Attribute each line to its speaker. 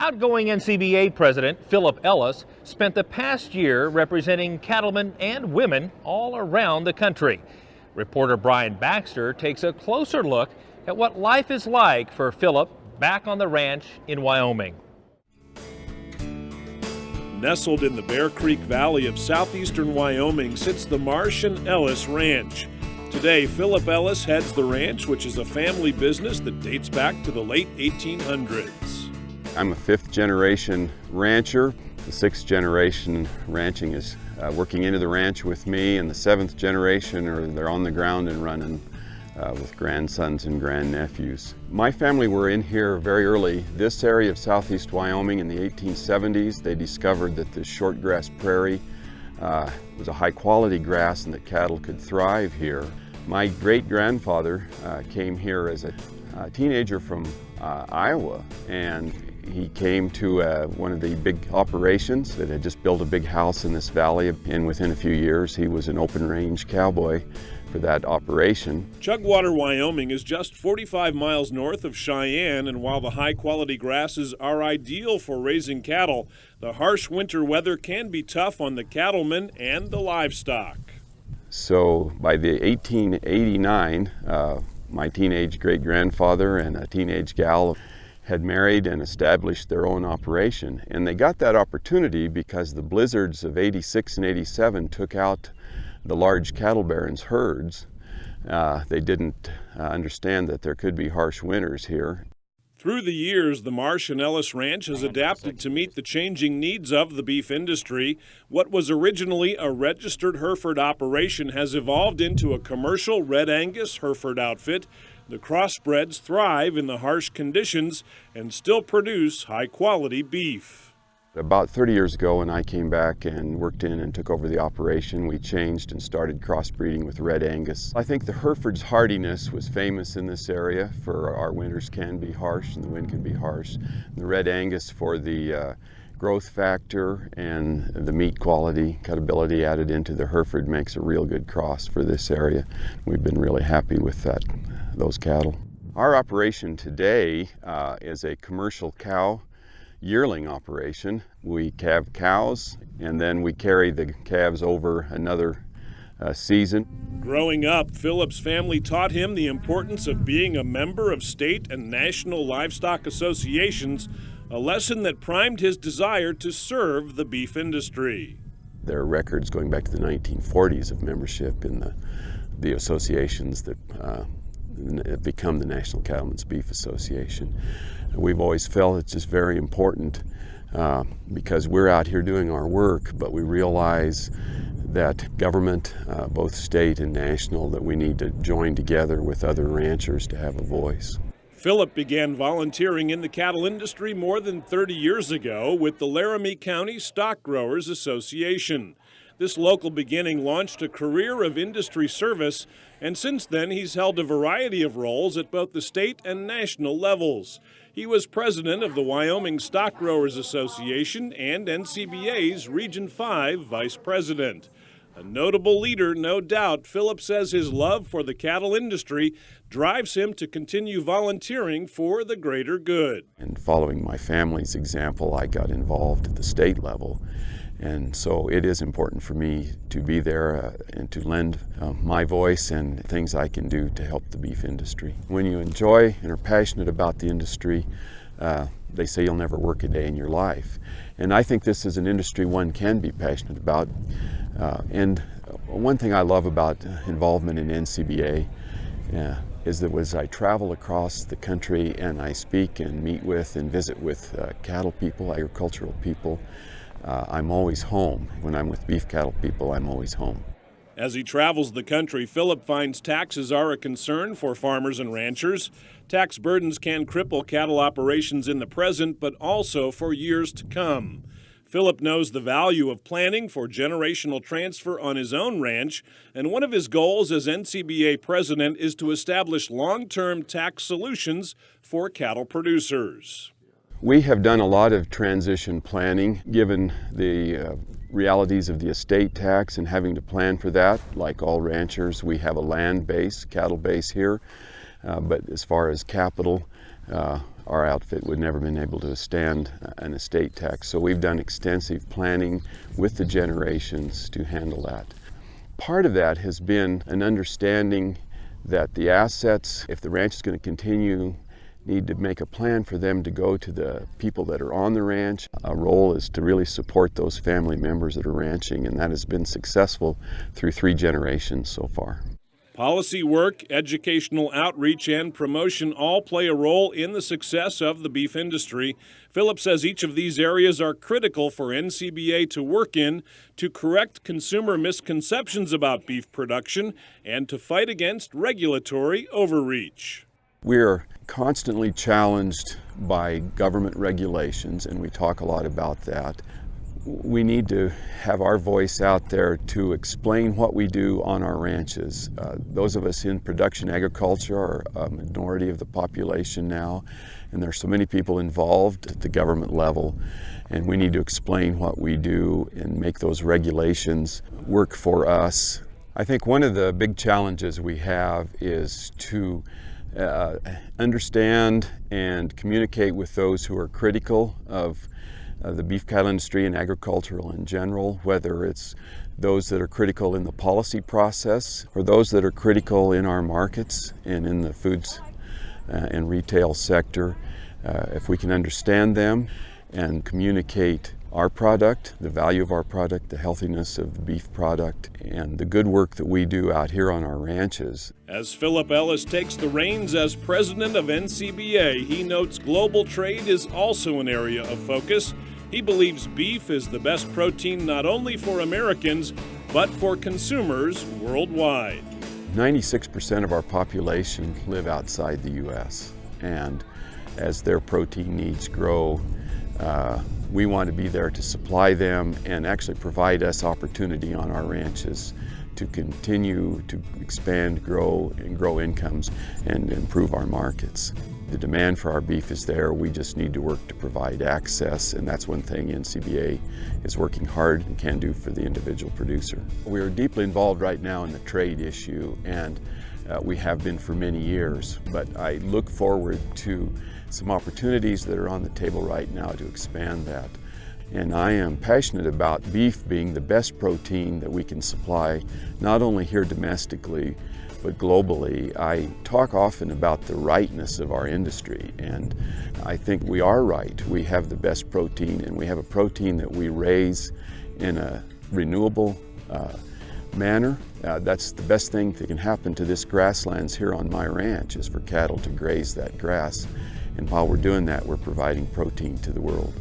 Speaker 1: Outgoing NCBA President Philip Ellis spent the past year representing cattlemen and women all around the country. Reporter Brian Baxter takes a closer look at what life is like for Philip back on the ranch in Wyoming.
Speaker 2: Nestled in the Bear Creek Valley of southeastern Wyoming sits the Marsh and Ellis Ranch. Today, Philip Ellis heads the ranch, which is a family business that dates back to the late 1800s.
Speaker 3: I'm a fifth generation rancher. The sixth generation ranching is working into the ranch with me, and the seventh generation they're on the ground and running with grandsons and grandnephews. My family were in here very early. This area of southeast Wyoming in the 1870s, they discovered that the shortgrass prairie was a high quality grass and that cattle could thrive here. My great-grandfather came here as a teenager from Iowa, and he came to one of the big operations that had just built a big house in this valley, and within a few years he was an open range cowboy for that operation.
Speaker 2: Chugwater, Wyoming is just 45 miles north of Cheyenne, and while the high quality grasses are ideal for raising cattle, the harsh winter weather can be tough on the cattlemen and the livestock.
Speaker 3: So by the 1889, my teenage great-grandfather and a teenage gal had married and established their own operation. And they got that opportunity because the blizzards of 86 and 87 took out the large cattle barons' herds. They didn't understand that there could be harsh winters here.
Speaker 2: Through the years, the Marsh and Ellis Ranch has adapted to meet the changing needs of the beef industry. What was originally a registered Hereford operation has evolved into a commercial Red Angus Hereford outfit. The crossbreds thrive in the harsh conditions and still produce high-quality beef.
Speaker 3: About 30 years ago, when I came back and worked in and took over the operation, we changed and started crossbreeding with Red Angus. I think the Hereford's hardiness was famous in this area, for our winters can be harsh and the wind can be harsh. The Red Angus for the growth factor and the meat quality, cutability added into the Hereford makes a real good cross for this area. We've been really happy with those cattle. Our operation today is a commercial cow yearling operation. We calve cows and then we carry the calves over another season.
Speaker 2: Growing up, Philip's family taught him the importance of being a member of state and national livestock associations, a lesson that primed his desire to serve the beef industry.
Speaker 3: There are records going back to the 1940s of membership in the associations that become the National Cattlemen's Beef Association. We've always felt it's just very important because we're out here doing our work, but we realize that government, both state and national, that we need to join together with other ranchers to have a voice.
Speaker 2: Philip began volunteering in the cattle industry more than 30 years ago with the Laramie County Stock Growers Association. This local beginning launched a career of industry service, and since then he's held a variety of roles at both the state and national levels. He was president of the Wyoming Stock Growers Association and NCBA's Region 5 vice president. A notable leader, no doubt, Philip says his love for the cattle industry drives him to continue volunteering for the greater good.
Speaker 3: And following my family's example, I got involved at the state level. And so it is important for me to be there and to lend my voice and things I can do to help the beef industry. When you enjoy and are passionate about the industry, they say you'll never work a day in your life. And I think this is an industry one can be passionate about. And one thing I love about involvement in NCBA is that as I travel across the country and I speak and meet with and visit with cattle people, agricultural people, I'm always home. When I'm with beef cattle people, I'm always home.
Speaker 2: As he travels the country, Philip finds taxes are a concern for farmers and ranchers. Tax burdens can cripple cattle operations in the present, but also for years to come. Philip knows the value of planning for generational transfer on his own ranch, and one of his goals as NCBA president is to establish long-term tax solutions for cattle producers.
Speaker 3: We have done a lot of transition planning, given the realities of the estate tax and having to plan for that. Like all ranchers, we have a land base, cattle base here, but as far as capital, our outfit would never been able to withstand an estate tax. So we've done extensive planning with the generations to handle that. Part of that has been an understanding that the assets, if the ranch is going to continue, need to make a plan for them to go to the people that are on the ranch. Our role is to really support those family members that are ranching, and that has been successful through 3 generations so far.
Speaker 2: Policy work, educational outreach, and promotion all play a role in the success of the beef industry. Philip says each of these areas are critical for NCBA to work in to correct consumer misconceptions about beef production and to fight against regulatory overreach.
Speaker 3: We're constantly challenged by government regulations, and we talk a lot about that. We need to have our voice out there to explain what we do on our ranches. Those of us in production agriculture are a minority of the population now, and there are so many people involved at the government level, and we need to explain what we do and make those regulations work for us. I think one of the big challenges we have is to understand and communicate with those who are critical of the beef cattle industry and agricultural in general, whether it's those that are critical in the policy process or those that are critical in our markets and in the foods and retail sector. If we can understand them and communicate our product, the value of our product, the healthiness of the beef product, and the good work that we do out here on our ranches.
Speaker 2: As Philip Ellis takes the reins as president of NCBA, he notes global trade is also an area of focus. He believes beef is the best protein not only for Americans, but for consumers worldwide.
Speaker 3: 96% of our population live outside the U.S., and as their protein needs grow, we want to be there to supply them and actually provide us opportunity on our ranches to continue to expand, grow incomes and improve our markets. The demand for our beef is there. We just need to work to provide access, and that's one thing NCBA is working hard and can do for the individual producer. We are deeply involved right now in the trade issue, and we have been for many years, but I look forward to some opportunities that are on the table right now to expand that. And I am passionate about beef being the best protein that we can supply, not only here domestically, but globally. I talk often about the rightness of our industry, and I think we are right. We have the best protein, and we have a protein that we raise in a renewable manner. That's the best thing that can happen to this grasslands here on my ranch, is for cattle to graze that grass. And while we're doing that, we're providing protein to the world.